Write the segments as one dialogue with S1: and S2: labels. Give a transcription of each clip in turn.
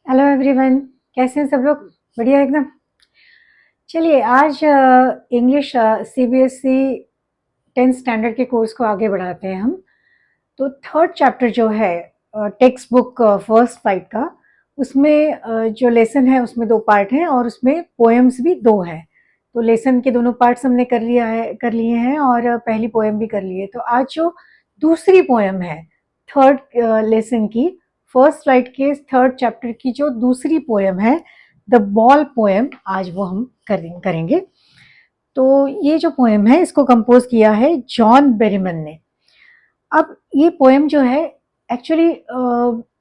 S1: Hello everyone, कैसे हैं सब लोग? बढ़िया एकदम। चलिए आज इंग्लिश सीबीएसई 10th स्टैंडर्ड के कोर्स को आगे बढ़ाते हैं हम। तो थर्ड चैप्टर जो है टेक्स्ट बुक फर्स्ट फाइट का, उसमें जो लेसन है उसमें दो पार्ट हैं और उसमें पोएम्स भी दो हैं। तो लेसन के दोनों पार्ट्स हमने कर लिए हैं और पहली पोएम भी कर ली है। तो आज जो दूसरी पोएम है थर्ड लेसन की, फर्स्ट फ्लाइट के थर्ड चैप्टर की जो दूसरी पोएम है द बॉल पोएम, आज वो हम करेंगे। तो ये जो पोएम है इसको कंपोज किया है जॉन बेरीमन ने। अब ये पोएम जो है एक्चुअली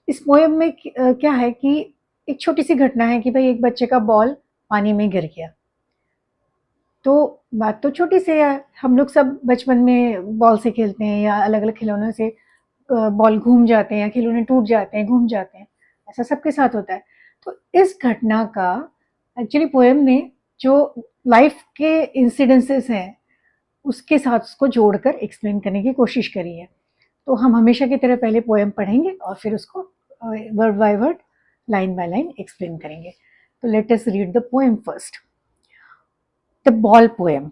S1: इस पोएम में क्या है कि एक छोटी सी घटना है कि भाई एक बच्चे का बॉल पानी में गिर गया। तो बात तो छोटी सी है, हम लोग सब बचपन में बॉल से खेलते हैं या अलग अलग खिलौनों से बॉल घूम जाते हैं या खिलौने टूट जाते हैं, घूम जाते हैं, ऐसा सबके साथ होता है। तो इस घटना का एक्चुअली पोएम ने जो लाइफ के इंसिडेंसेस हैं उसके साथ उसको जोड़कर एक्सप्लेन करने की कोशिश करी है। तो हम हमेशा की तरह पहले पोएम पढ़ेंगे और फिर उसको word by word, line by line explain करेंगे। तो let us read the poem first. The ball poem.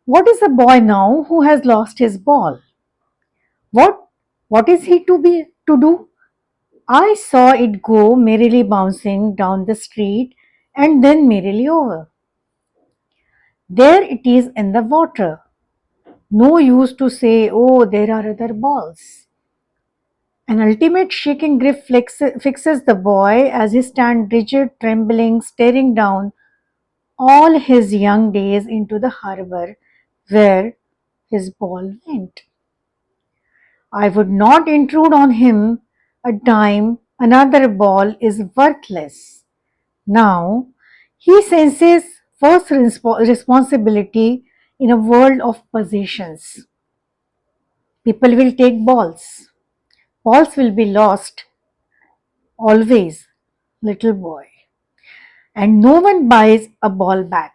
S1: What is a boy now who has lost his ball? What what is he to do? I saw it go merrily bouncing down the street and then merrily over. There it is in the water. No use to say, oh, there are other balls. An ultimate shaking grip fixes the boy as he stands rigid, trembling, staring down all his young days into the harbor where his ball went. I would not intrude on him a dime, another ball is worthless. Now he senses first responsibility in a world of possessions. People will take balls. Balls will be lost always, little boy. And no one buys a ball back.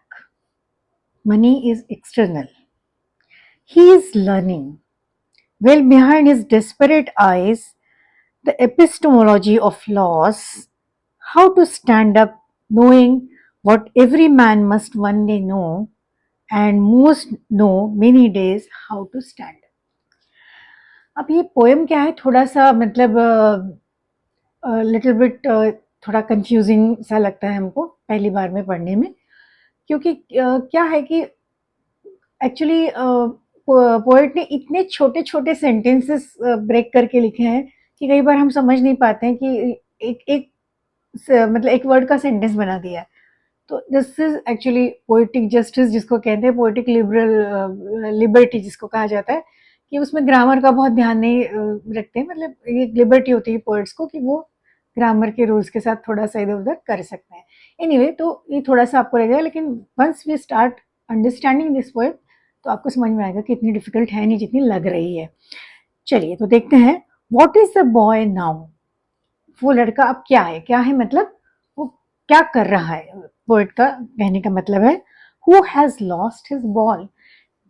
S1: Money is external. He is learning. Well behind his desperate eyes, the epistemology of loss, how to stand up knowing what every man must one day know, and most know many days how to stand. अब ये poem क्या है, थोड़ा सा मतलब little bit थोड़ा confusing सा लगता है हमको पहली बार में पढ़ने में, क्योंकि क्या है कि एक्चुअली पोएट ने इतने छोटे छोटे सेंटेंसेस ब्रेक करके लिखे हैं कि कई बार हम समझ नहीं पाते हैं कि एक एक मतलब एक वर्ड का सेंटेंस बना दिया है। तो this is actually poetic justice जिसको कहते हैं, पोएटिक लिबरल लिबर्टी जिसको कहा जाता है, कि उसमें ग्रामर का बहुत ध्यान नहीं रखते हैं। मतलब ये लिबर्टी होती है पोएट्स को कि वो ग्रामर के रूल्स के साथ थोड़ा सा इधर उधर कर सकते हैं। एनीवे, तो ये थोड़ा सा आपको लगेगा, लेकिन once we start understanding this poem तो आपको समझ में आएगा कि इतनी डिफिकल्ट है नहीं जितनी लग रही है। चलिए तो देखते हैं। What is the boy now? वो लड़का अब क्या है? क्या है मतलब वो क्या कर रहा है? पोएट का कहने का मतलब है who has lost his ball,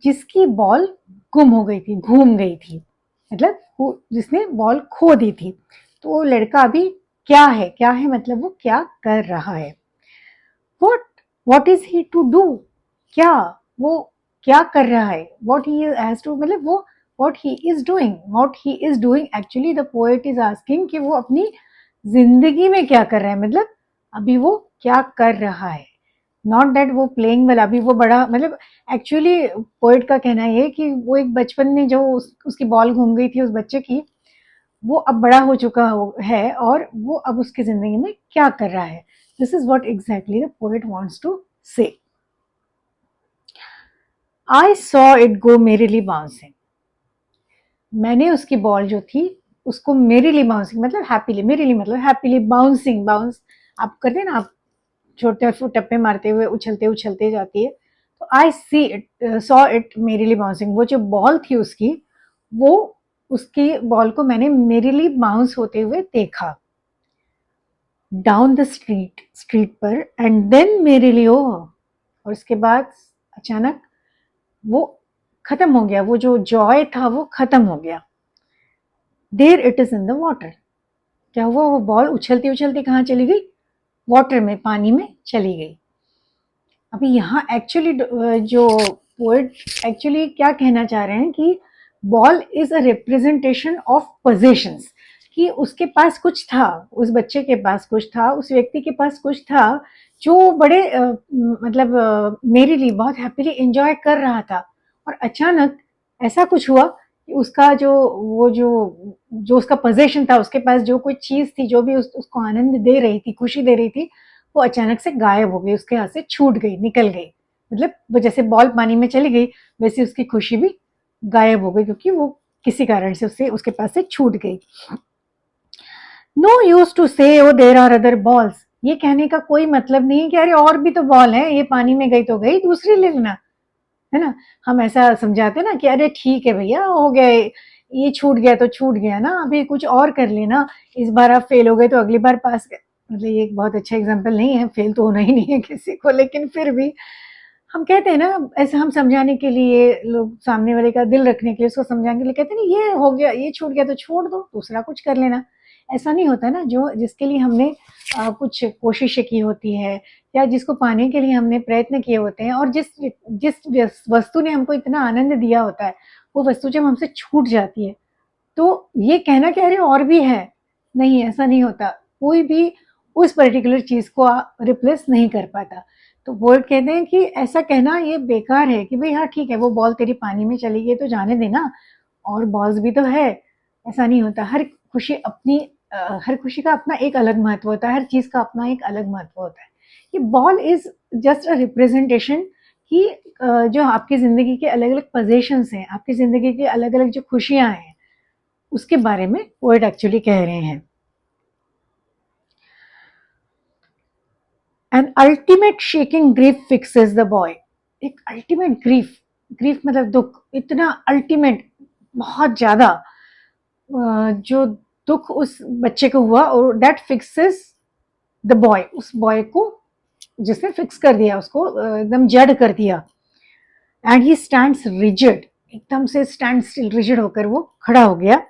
S1: जिसकी बॉल गुम हो गई थी, घूम गई थी, मतलब जिसने बॉल खो दी थी। तो वो लड़का अभी क्या है? क्या है मतलब वो क्या कर रहा है? What what is he to do? क्या वो क्या कर रहा है? वॉट ही हैज टू मतलब वो what he is doing actually the poet is asking कि वो अपनी जिंदगी में क्या कर रहा है, मतलब अभी वो क्या कर रहा है। नॉट दैट वो प्लेइंग वाला, अभी वो बड़ा, मतलब एक्चुअली पोएट का कहना है कि वो एक बचपन में जो उसकी बॉल घूम गई थी उस बच्चे की, वो अब बड़ा हो चुका है और वो अब उसकी जिंदगी में क्या कर रहा है। This is what exactly the poet wants to say. I saw it go merrily bouncing. मैंने उसकी बॉल जो थी उसको मेरीली बाउंसिंग मतलब हैप्पीली, मेरीली मतलब हैप्पीली, बाउंसिंग, बाउंस आप करते हैं ना, आप छोटे टप्पे मारते हुए उछलते उछलते जाती है। तो I see it saw it merrily bouncing, वो जो बॉल थी उसकी, वो उसकी बॉल को मैंने मेरीली बाउंस होते हुए देखा डाउन द स्ट्रीट, स्ट्रीट पर, एंड देन मेरीली ओवर, और उसके बाद अचानक वो खत्म हो गया, वो जो जॉय था वो खत्म हो गया। There it is in the water, क्या हुआ, वो बॉल उछलती उछलती कहाँ चली गई, वाटर में, पानी में चली गई। अभी यहाँ एक्चुअली जो पोएट एक्चुअली क्या कहना चाह रहे हैं कि ball is a representation of possessions, कि उसके पास कुछ था, उस बच्चे के पास कुछ था, उस व्यक्ति के पास कुछ था जो बड़े मतलब मेरे लिए बहुत हैप्पीली एंजॉय कर रहा था, और अचानक ऐसा कुछ हुआ कि उसका जो वो जो उसका पोजेशन था, उसके पास जो कोई चीज थी जो भी उसको आनंद दे रही थी, खुशी दे रही थी, वो अचानक से गायब हो गई, उसके हाथ से छूट गई, निकल गई। मतलब वो जैसे बॉल पानी में चली गई, वैसे उसकी खुशी भी गायब हो गई, क्योंकि वो किसी कारण से उससे उसके पास से छूट गई। नो यूज टू से ओ देर आर अदर बॉल्स, ये कहने का कोई मतलब नहीं है कि अरे और भी तो बॉल है, ये पानी में गई तो गई, दूसरी ले लेना, है ना। हम ऐसा समझाते हैं ना कि अरे ठीक है भैया, हो गया, ये छूट गया तो छूट गया ना, अभी कुछ और कर लेना, इस बार आप फेल हो गए तो अगली बार पास कर। मतलब ये एक बहुत अच्छा एग्जाम्पल नहीं है, फेल तो होना ही नहीं है किसी को, लेकिन फिर भी हम कहते हैं ना, ऐसे हम समझाने के लिए, लोग सामने वाले का दिल रखने के लिए, उसको समझाने के लिए कहते हैं ना, ये हो गया, ये छूट गया तो छोड़ दो, दूसरा कुछ कर लेना। ऐसा नहीं होता ना, जो जिसके लिए हमने कुछ कोशिशें की होती है, या जिसको पाने के लिए हमने प्रयत्न किए होते हैं, और जिस जिस वस्तु ने हमको इतना आनंद दिया होता है, वो वस्तु जब हमसे छूट जाती है, तो ये कहना कि अरे और भी है, नहीं, ऐसा नहीं होता। कोई भी उस पर्टिकुलर चीज को रिप्लेस नहीं कर पाता। तो वो कहते हैं कि ऐसा कहना ये बेकार है कि भाई हाँ ठीक है, वो बॉल तेरी पानी में चली गई तो जाने देना, और बॉल्स भी तो है। ऐसा नहीं होता, हर खुशी अपनी हर खुशी का अपना एक अलग महत्व होता है, हर चीज का अपना एक अलग महत्व होता है। ये ball is just a representation कि जो आपकी जिंदगी के अलग अलग पोजेशंस हैं, आपकी जिंदगी की अलग अलग जो खुशियां हैं, उसके बारे में पोएट एक्चुअली कह रहे हैं। An ultimate shaking grief fixes the boy, एक अल्टीमेट ग्रीफ, ग्रीफ मतलब दुख, इतना अल्टीमेट, बहुत ज्यादा जो दुख उस बच्चे को हुआ, और दैट फिक्सेस द बॉय, उस बॉय को जिसने फिक्स कर दिया, उसको एकदम जड़ कर दिया। एंड ही स्टैंड्स रिजिड, एकदम से स्टैंड स्टिल, रिजिड होकर वो खड़ा हो गया।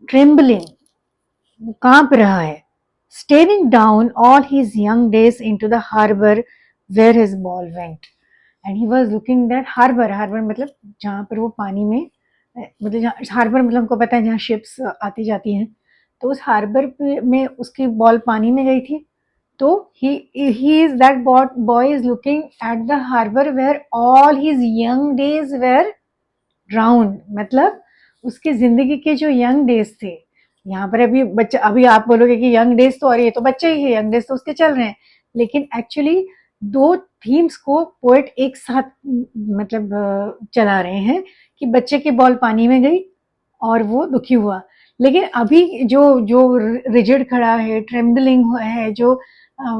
S1: ट्रेम्बलिंग, वो कांप रहा है। Staring down all his young days into the harbour where his ball went, and he was looking that harbour, harbour मतलब जहाँ पर वो पानी में, मतलब जहाँ हार्बर मतलब हमको पता है जहाँ शिप्स आती जाती हैं, तो उस हार्बर में उसकी बॉल पानी में गई थी। तो he is that boy is looking at the harbour where all his young days were drown, मतलब उसकी जिंदगी के जो यंग डेज थे, यहाँ पर अभी बच्चा, अभी आप बोलोगे कि यंग डेज तो, और ये तो बच्चे ही है, यंग डेज तो उसके चल रहे हैं, लेकिन एक्चुअली दो थीम्स को पोएट एक साथ मतलब चला रहे हैं, कि बच्चे की बॉल पानी में गई और वो दुखी हुआ, लेकिन अभी जो जो रिजिड खड़ा है, ट्रेम्बलिंग है, जो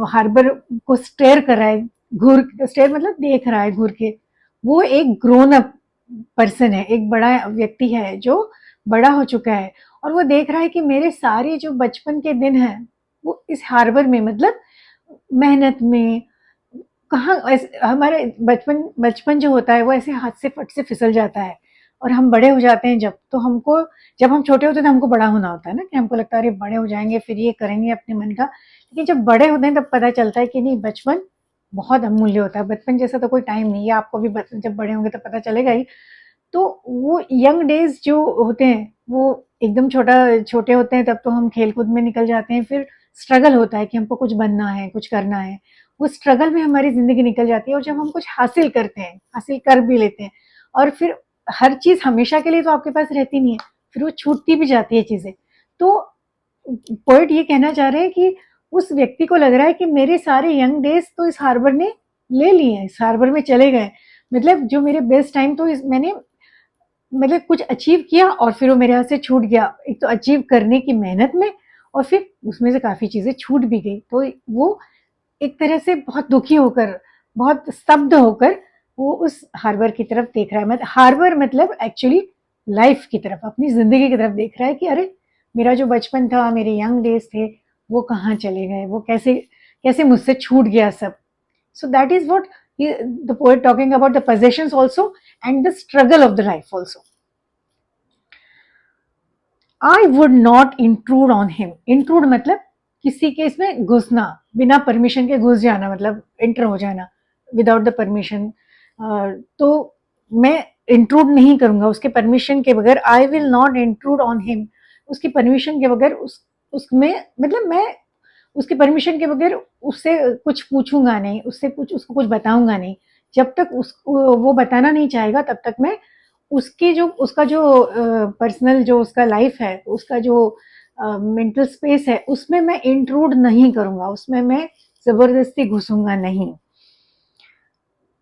S1: हार्बर को स्टेयर कर रहा है, घूर, स्टेयर मतलब देख रहा है घूर के, वो एक ग्रोन अप पर्सन है, एक बड़ा व्यक्ति है जो बड़ा हो चुका है, और वो देख रहा है कि मेरे सारे जो बचपन के दिन हैं वो इस हार्बर में, मतलब मेहनत में, कहाँ हमारे बचपन बचपन जो होता है वो ऐसे हाथ से फट से फिसल जाता है, और हम बड़े हो जाते हैं जब, तो हमको, जब हम छोटे होते हैं तो हमको बड़ा होना होता है ना, कि हमको लगता है अरे बड़े हो जाएंगे फिर ये करेंगे अपने मन का, लेकिन जब बड़े होते हैं तब पता चलता है कि नहीं, बचपन बहुत अमूल्य होता है, बचपन जैसा तो कोई टाइम नहीं है, आपको भी जब बड़े होंगे तो पता चलेगा ही। तो वो यंग डेज जो होते हैं वो एकदम छोटे होते हैं, तब तो हम खेल कूद में निकल जाते हैं, फिर स्ट्रगल होता है कि हमको कुछ बनना है, कुछ करना है, वो स्ट्रगल में हमारी जिंदगी निकल जाती है, और जब हम कुछ हासिल करते हैं, हासिल कर भी लेते हैं, और फिर हर चीज हमेशा के लिए तो आपके पास रहती नहीं है, फिर वो छूटती भी जाती है चीजें। तो पोइट ये कहना चाह रहे हैं कि उस व्यक्ति को लग रहा है कि मेरे सारे यंग डेज तो इस हार्बर ने ले लिए हैं, इस हार्बर में चले गए, मतलब जो मेरे बेस्ट टाइम तो मैंने मतलब कुछ अचीव किया और फिर वो मेरे हाथ से छूट गया, एक तो अचीव करने की मेहनत में, और फिर उसमें से काफी चीजें छूट भी गई, तो वो एक तरह से बहुत दुखी होकर, बहुत स्तब्ध होकर वो उस हार्बर की तरफ देख रहा है, मतलब हार्बर मतलब एक्चुअली लाइफ की तरफ, अपनी जिंदगी की तरफ देख रहा है कि अरे मेरा जो बचपन था, मेरे यंग डेज थे, वो कहाँ चले गए, वो कैसे कैसे मुझसे छूट गया सब। So that is what the poet talking about the possessions also and the struggle of the life also. I would not intrude on him. Intrude मतलब किसी के इसमें घुसना, बिना परमिशन के घुस जाना, मतलब एंटर हो जाना विदाउट द परमिशन। तो मैं इंट्रूड नहीं करूंगा उसके परमिशन के बगैर। I will not intrude on him, उसकी परमिशन के बगैर उसमें, मतलब मैं उसकी परमिशन के बगैर उससे कुछ पूछूंगा नहीं, उससे कुछ उसको कुछ बताऊंगा नहीं। जब तक उसको वो बताना नहीं चाहेगा तब तक मैं उसका जो पर्सनल जो उसका लाइफ है, उसका जो मेंटल स्पेस है, उसमें मैं इंट्रूड नहीं करूंगा, उसमें मैं जबरदस्ती घुसूंगा नहीं।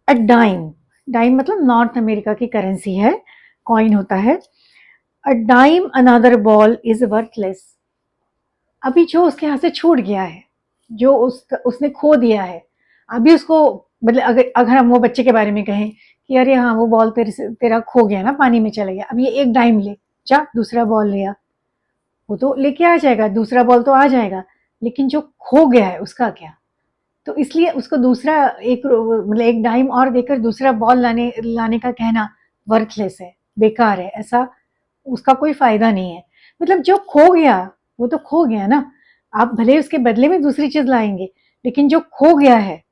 S1: अ डाइम, डाइम मतलब नॉर्थ अमेरिका की करेंसी है, कॉइन होता है। A dime another ball is worthless. अभी जो उसके हाथ से छूट गया है, जो उसने खो दिया है, अभी उसको, मतलब अगर हम वो बच्चे के बारे में कहें कि अरे हाँ वो बॉल तेरा खो गया ना, पानी में चला गया, अब ये एक डाइम ले जा, दूसरा बॉल लिया, वो तो लेके आ जाएगा, दूसरा बॉल तो आ जाएगा, लेकिन जो खो गया है उसका क्या? तो इसलिए उसको दूसरा मतलब एक डाइम और देकर दूसरा बॉल लाने लाने का कहना वर्थलेस है, बेकार है, ऐसा उसका कोई फायदा नहीं है। मतलब जो खो गया वो तो खो गया ना, आप भले उसके बदले में दूसरी चीज लाएंगे, लेकिन जो खो गया है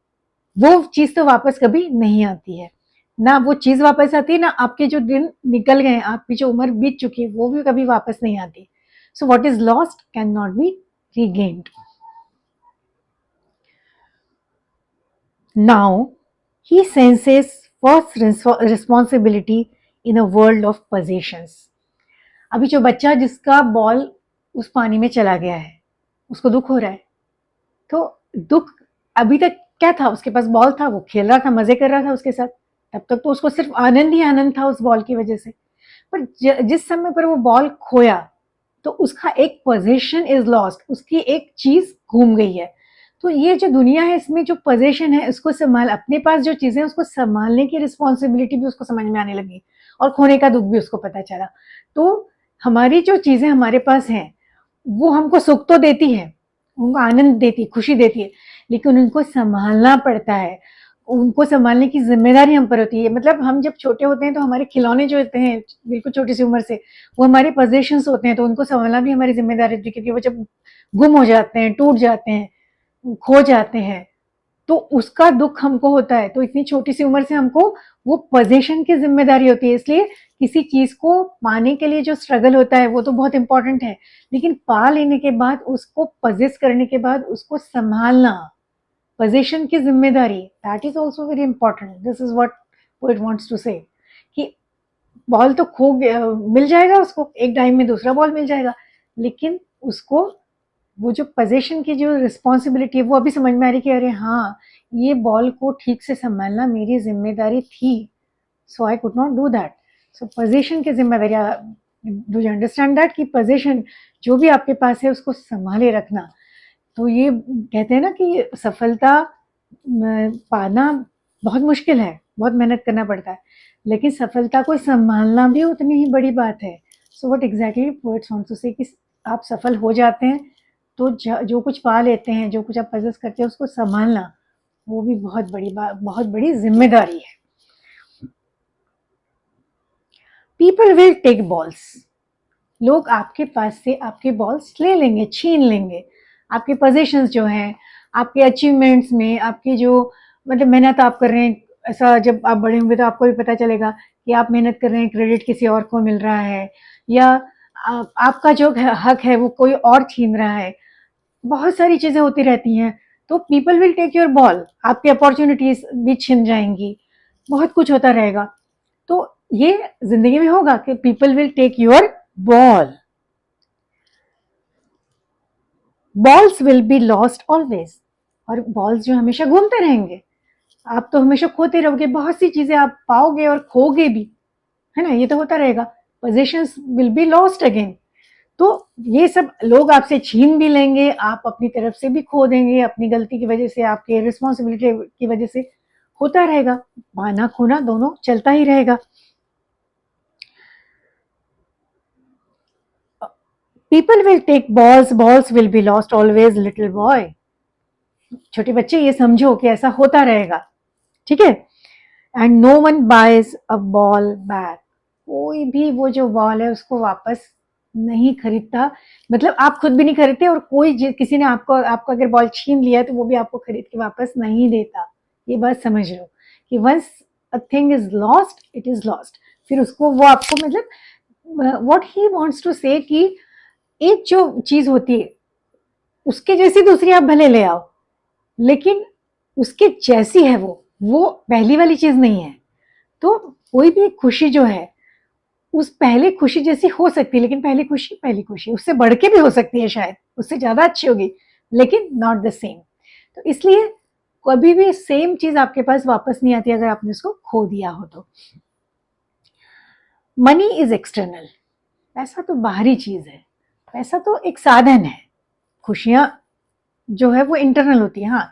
S1: वो चीज तो वापस कभी नहीं आती है। ना वो चीज वापस आती है, ना आपके जो दिन निकल गए, आपकी जो उम्र बीत चुकी है वो भी कभी वापस नहीं आती। So what is lost can not be regained. Now he senses first responsibility in a world of possessions. अभी जो बच्चा जिसका बॉल उस पानी में चला गया है, उसको दुख हो रहा है। तो दुख, अभी तक क्या था, उसके पास बॉल था, वो खेल रहा था, मजे कर रहा था उसके साथ, तब तक तो उसको सिर्फ आनंद ही आनंद था उस बॉल की वजह से। पर जिस समय पर वो बॉल खोया तो उसका एक पोजीशन इज लॉस्ट, उसकी एक चीज घूम गई है। तो ये जो दुनिया है इसमें जो पोजीशन है उसको संभाल, अपने पास जो चीजें उसको संभालने की रिस्पॉन्सिबिलिटी भी उसको समझ में आने लगी, और खोने का दुख भी उसको पता चला। तो हमारी जो चीजें हमारे पास हैं वो हमको सुख तो देती है, उनको आनंद देती, खुशी देती है, लेकिन उनको संभालना पड़ता है, उनको संभालने की जिम्मेदारी हम पर होती है। मतलब हम जब छोटे होते हैं तो हमारे खिलौने जो होते हैं बिल्कुल छोटी सी उम्र से, वो हमारे पोजेशंस होते हैं, तो उनको संभालना भी हमारी जिम्मेदारी होती है, क्योंकि वो जब गुम हो जाते हैं, टूट जाते हैं, खो जाते हैं, तो उसका दुख हमको होता है। तो इतनी छोटी सी उम्र से हमको वो पोजीशन की जिम्मेदारी होती है। इसलिए किसी चीज को पाने के लिए जो स्ट्रगल होता है वो तो बहुत इंपॉर्टेंट है, लेकिन पा लेने के बाद, उसको पजेस करने के बाद उसको संभालना, पोजीशन की जिम्मेदारी, that is also very important. This is what poet wants to say, कि बॉल तो खो गया, मिल जाएगा उसको, एक टाइम में दूसरा बॉल मिल जाएगा, लेकिन उसको वो जो पोजीशन की जो रिस्पॉन्सिबिलिटी है वो अभी समझ में आ रही कि अरे हाँ, ये बॉल को ठीक से संभालना मेरी जिम्मेदारी थी, so I could not do that. So position की जिम्मेदारी, डू यू अंडरस्टैंड दैट, कि पोजीशन जो भी आपके पास है उसको संभाले रखना। तो ये कहते हैं ना कि सफलता पाना बहुत मुश्किल है, बहुत मेहनत करना पड़ता है, लेकिन सफलता को संभालना भी उतनी ही बड़ी बात है। So what exactly poets want to say, कि आप सफल हो जाते हैं तो जो कुछ पा लेते हैं, जो कुछ आप पजेस करते हैं, उसको संभालना वो भी बहुत बड़ी बात, बहुत बड़ी जिम्मेदारी है। पीपल विल टेक बॉल्स, लोग आपके पास से आपके बॉल्स ले लेंगे, छीन लेंगे। आपके पोजीशंस जो हैं, आपके अचीवमेंट्स में, आपकी जो मतलब मेहनत आप कर रहे हैं, ऐसा जब आप बड़े होंगे तो आपको भी पता चलेगा कि आप मेहनत कर रहे हैं, क्रेडिट किसी और को मिल रहा है, या आपका जो हक है वो कोई और छीन रहा है। बहुत सारी चीजें होती रहती हैं। तो people will take your ball, आपकी अपॉर्चुनिटीज भी छिन जाएंगी, बहुत कुछ होता रहेगा। तो ये जिंदगी में होगा कि people will take your ball, balls will be lost always, और बॉल्स जो हमेशा घूमते रहेंगे, आप तो हमेशा खोते रहोगे, बहुत सी चीजें आप पाओगे और खोगे भी, है ना, ये तो होता रहेगा। Positions will be lost again, तो ये सब लोग आपसे छीन भी लेंगे, आप अपनी तरफ से भी खो देंगे, अपनी गलती की वजह से, आपके रिस्पॉन्सिबिलिटी की वजह से, होता रहेगा, पाना खोना दोनों चलता ही रहेगा। People will take balls, balls will be lost always, little boy, छोटे बच्चे ये समझो कि ऐसा होता रहेगा, ठीक है। And no one buys a ball back, कोई भी वो जो बॉल है उसको वापस नहीं खरीदता, मतलब आप खुद भी नहीं खरीदते और कोई किसी ने आपको अगर बॉल छीन लिया तो वो भी आपको खरीद के वापस नहीं देता। ये बात समझ लो कि once a thing is lost it is lost. फिर उसको वो आपको मतलब what he wants to say कि एक जो चीज होती है उसके जैसी दूसरी आप भले ले आओ, लेकिन उसके जैसी है वो पहली वाली चीज नहीं है। तो कोई भी खुशी जो है उस पहले खुशी जैसी हो सकती है, लेकिन पहली खुशी उससे बढ़ के भी हो सकती है, शायद उससे ज्यादा अच्छी होगी, लेकिन नॉट द सेम। तो इसलिए कभी भी सेम चीज आपके पास वापस नहीं आती अगर आपने उसको खो दिया हो तो। मनी इज एक्सटर्नल, पैसा तो बाहरी चीज है, पैसा तो एक साधन है। खुशियां जो है वो इंटरनल होती है। हाँ,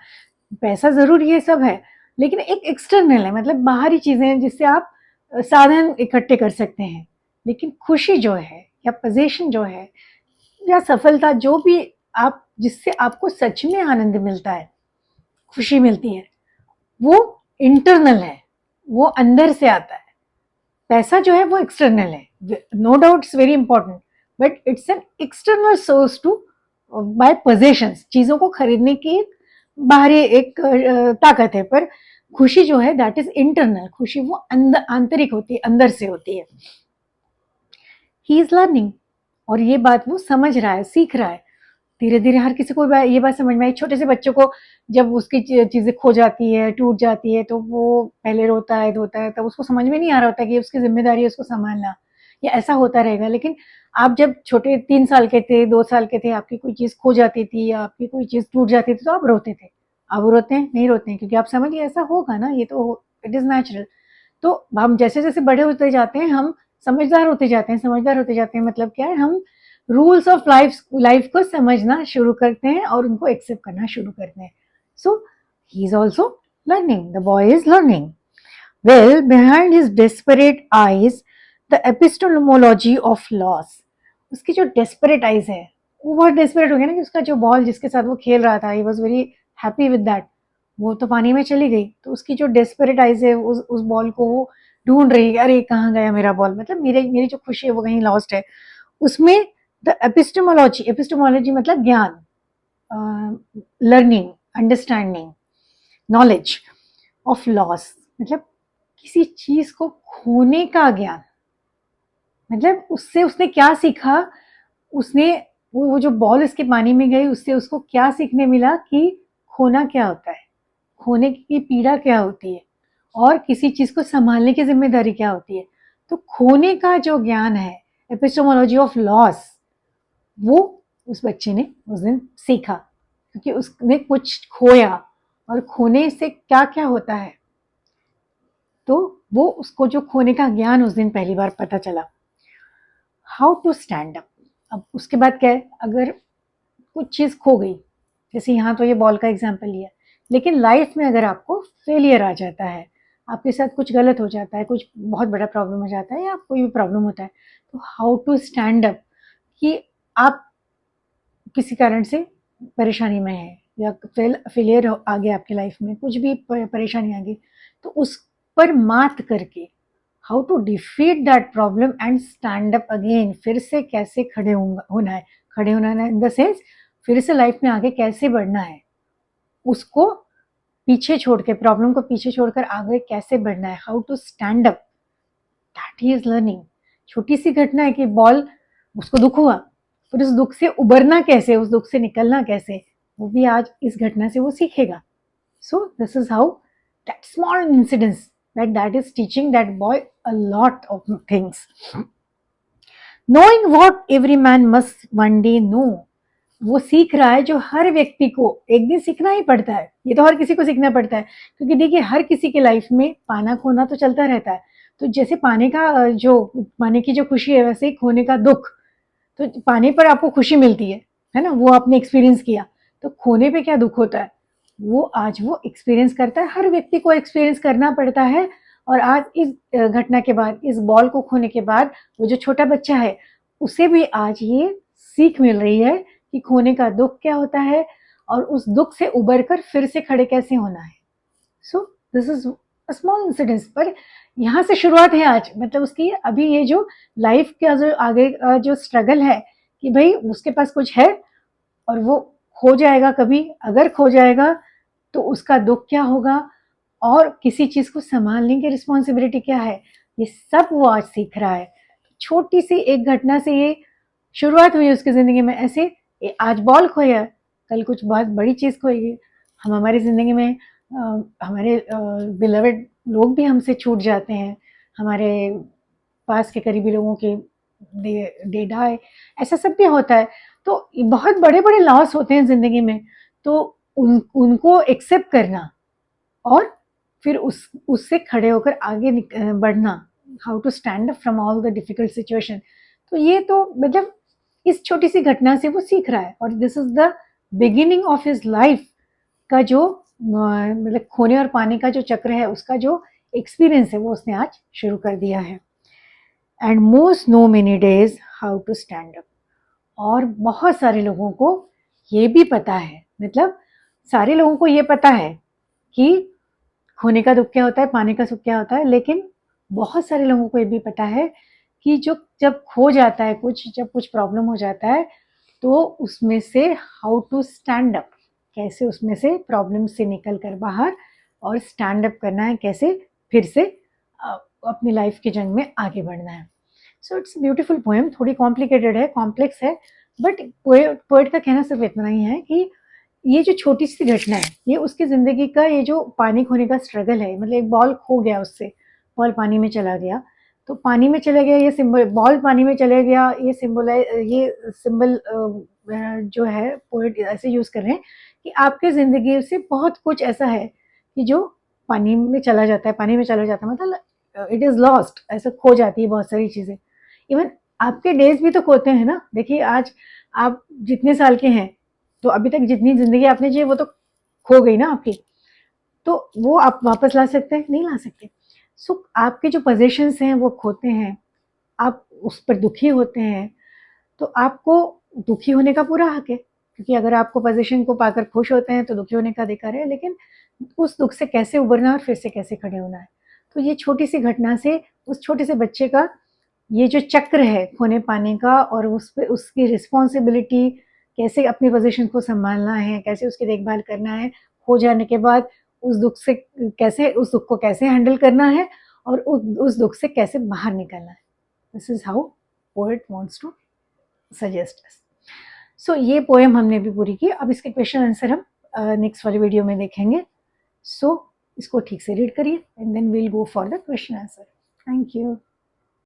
S1: पैसा जरूर ये सब है, लेकिन एक एक्सटर्नल है, मतलब बाहरी चीजें हैं जिससे आप साधन इकट्ठे कर सकते हैं। लेकिन खुशी जो है या पोजीशन जो है या सफलता जो भी आप जिससे आपको सच में आनंद मिलता है, खुशी मिलती है, वो इंटरनल है, वो अंदर से आता है। पैसा जो है वो एक्सटर्नल है, no doubt it's very important, but it's an external source to buy possessions, चीजों को खरीदने की एक बाहरी एक ताकत है। पर खुशी जो है दैट इज इंटरनल, खुशी वो अंदर आंतरिक होती है, अंदर से होती है। ही इज लर्निंग, और ये बात वो समझ रहा है, सीख रहा है। धीरे धीरे हर किसी को ये बात समझ में आई। छोटे से बच्चों को जब उसकी चीजें खो जाती है, टूट जाती है, तो वो पहले रोता है धोता है, तब उसको समझ में नहीं आ रहा होता कि उसकी जिम्मेदारी है उसको संभालना, या ऐसा होता रहेगा। लेकिन आप जब छोटे 3 साल के थे, 2 साल के थे, आपकी कोई चीज खो जाती थी या आपकी कोई चीज टूट जाती थी तो आप रोते थे। अब रोते हैं नहीं? रोते हैं क्योंकि आप समझ गए ऐसा होगा ना, ये तो इट इज नेचुरल। तो हम जैसे जैसे बड़े होते जाते हैं हम समझदार होते जाते हैं, समझदार होते जाते हैं मतलब क्या है, हम रूल्स ऑफ लाइफ को समझना शुरू करते हैं और उनको एक्सेप्ट करना शुरू करते हैं। So he is also learning, the boy is learning. Well behind his desperate eyes the epistemology of loss. उसकी जो डेस्परेट आईज है वो बहुत डेस्परेट हो गया ना, कि उसका जो बॉल जिसके साथ वो खेल रहा था, he was very happy with that, वो तो पानी में चली गई। तो उसकी जो डेस्परेट आईज है उस बॉल को वो ढूंढ रही है, अरे कहाँ गया मेरा बॉल, मतलब मेरी जो खुशी है वो कहीं लॉस्ट है। उसमें द एपिस्टेमोलॉजी मतलब ज्ञान, learning, understanding, knowledge of loss, मतलब किसी चीज को खोने का ज्ञान। मतलब उससे उसने क्या सीखा, उसने वो जो बॉल उसके पानी में गई उससे उसको क्या सीखने मिला कि खोना क्या होता है, खोने की पीड़ा क्या होती है, और किसी चीज को संभालने की जिम्मेदारी क्या होती है। तो खोने का जो ज्ञान है, एपिस्टेमोलॉजी ऑफ लॉस, वो उस बच्चे ने उस दिन सीखा, क्योंकि उसने कुछ खोया, और खोने से क्या क्या होता है, तो वो उसको जो खोने का ज्ञान उस दिन पहली बार पता चला। How to stand up. अब उसके बाद क्या है, अगर कुछ चीज खो गई, जैसे यहाँ तो ये बॉल का एग्जाम्पल लिया, लेकिन लाइफ में अगर आपको फेलियर आ जाता है, आपके साथ कुछ गलत हो जाता है, कुछ बहुत बड़ा प्रॉब्लम हो जाता है, या कोई भी प्रॉब्लम होता है, तो हाउ टू स्टैंड अप, कि आप किसी कारण से परेशानी में है, या फेलियर आ गया आपकी लाइफ में, कुछ भी परेशानी आ गई, तो उस पर मात करके how to defeat that problem and stand up again, फिर से कैसे होना है, खड़े होना है इन द सेंस फिर से लाइफ में आगे कैसे बढ़ना है, उसको पीछे छोड़ के, प्रॉब्लम को पीछे छोड़कर आगे कैसे बढ़ना है, how to stand up, that he is learning. छोटी सी घटना है कि बॉल, उसको दुख हुआ, फिर उस दुख से उबरना कैसे, उस दुख से निकलना कैसे, वो भी आज इस घटना से वो सीखेगा। So this is how that small incidence that is teaching that boy a lot of things. Knowing what every man must one day know, वो सीख रहा है जो हर व्यक्ति को एक दिन सीखना ही पड़ता है। ये तो हर किसी को सीखना पड़ता है, क्योंकि देखिए हर किसी के लाइफ में पाना खोना तो चलता रहता है। तो जैसे पाने की जो खुशी है, वैसे ही खोने का दुख। तो पाने पर आपको खुशी मिलती है ना, वो आपने एक्सपीरियंस किया। तो खोने पे क्या दुख होता है, वो आज वो एक्सपीरियंस करता है, हर व्यक्ति को एक्सपीरियंस करना पड़ता है। और आज इस घटना के बाद, इस बॉल को खोने के बाद, वो जो छोटा बच्चा है उसे भी आज ये सीख मिल रही है कि खोने का दुख क्या होता है, और उस दुख से उबर कर फिर से खड़े कैसे होना है। So this is small incidents, पर यहाँ से शुरुआत है आज, मतलब उसकी अभी ये जो लाइफ का जो आगे जो स्ट्रगल है कि भाई उसके पास कुछ है और वो खो जाएगा, कभी अगर खो जाएगा तो उसका दुख क्या होगा, और किसी चीज़ को संभालने की रिस्पॉन्सिबिलिटी क्या है, ये सब वो आज सीख रहा है। छोटी सी एक घटना से ये शुरुआत हुई उसकी ज़िंदगी में। ऐसे आज बॉल खोया, कल कुछ बहुत बड़ी चीज़ खोएगी। हम हमारी ज़िंदगी में हमारे बिलवेड लोग भी हमसे छूट जाते हैं, हमारे पास के करीबी लोगों के डे डाई, ऐसा सब भी होता है। तो बहुत बड़े बड़े लॉस होते हैं ज़िंदगी में, तो उनको एक्सेप्ट करना और फिर उससे खड़े होकर आगे बढ़ना, how to stand up from all the difficult situation. तो ये तो मतलब इस छोटी सी घटना से वो सीख रहा है, और this is the beginning of his life का जो मतलब खोने और पाने का जो चक्र है, उसका जो एक्सपीरियंस है वो उसने आज शुरू कर दिया है। And most no many days how to stand up. और बहुत सारे लोगों को ये भी पता है, मतलब सारे लोगों को ये पता है कि खोने का दुख क्या होता है, पाने का सुख क्या होता है, लेकिन बहुत सारे लोगों को ये भी पता है कि जो जब खो जाता है कुछ, जब कुछ प्रॉब्लम हो जाता है, तो उसमें से हाउ टू स्टैंड अप, कैसे उसमें से प्रॉब्लम से निकल कर बाहर और स्टैंड अप करना है, कैसे फिर से अपनी लाइफ की जंग में आगे बढ़ना है। सो इट्स ब्यूटीफुल पोएम, थोड़ी कॉम्प्लिकेटेड है, कॉम्प्लेक्स है, बट पोएट का कहना सिर्फ इतना ही है कि ये जो छोटी सी घटना है, ये उसकी ज़िंदगी का ये जो पानी खोने का स्ट्रगल है, मतलब एक बॉल खो गया उससे, बॉल पानी में चला गया, तो पानी में चला गया ये सिंबल, बॉल पानी में चला गया, ये सिंबल जो है पोएट ऐसे यूज़ कर रहे हैं कि आपके ज़िंदगी से बहुत कुछ ऐसा है कि जो पानी में चला जाता है, पानी में चला जाता है, मतलब इट इज़ लॉस्ट, ऐसे खो जाती है बहुत सारी चीज़ें। इवन आपके डेज भी तो खोते हैं ना, देखिए आज आप जितने साल के हैं, तो अभी तक जितनी ज़िंदगी आपने जी वो तो खो गई ना आपकी, तो वो आप वापस ला सकते हैं? नहीं ला सकते। सो आपके जो पोज़ीशंस हैं वो खोते हैं, आप उस पर दुखी होते हैं, तो आपको दुखी होने का पूरा हक है, क्योंकि अगर आपको पोज़ीशन को पाकर खुश होते हैं तो दुखी होने का अधिकार है, लेकिन उस दुख से कैसे उभरना है और फिर से कैसे खड़े होना है। तो ये छोटी सी घटना से उस छोटे से बच्चे का ये जो चक्र है खोने पाने का, और उस पे उसकी रिस्पॉन्सिबिलिटी, कैसे अपनी पोजीशन को संभालना है, कैसे उसकी देखभाल करना है, हो जाने के बाद उस दुख से कैसे, उस दुख को कैसे हैंडल करना है, और उस दुख से कैसे बाहर निकलना है। This is how poet wants to suggest us. So ये पोएम हमने भी पूरी की। अब इसके क्वेश्चन आंसर हम नेक्स्ट वाली वीडियो में देखेंगे। सो इसको ठीक से रीड करिए and then we'll go for the question answer. Thank you.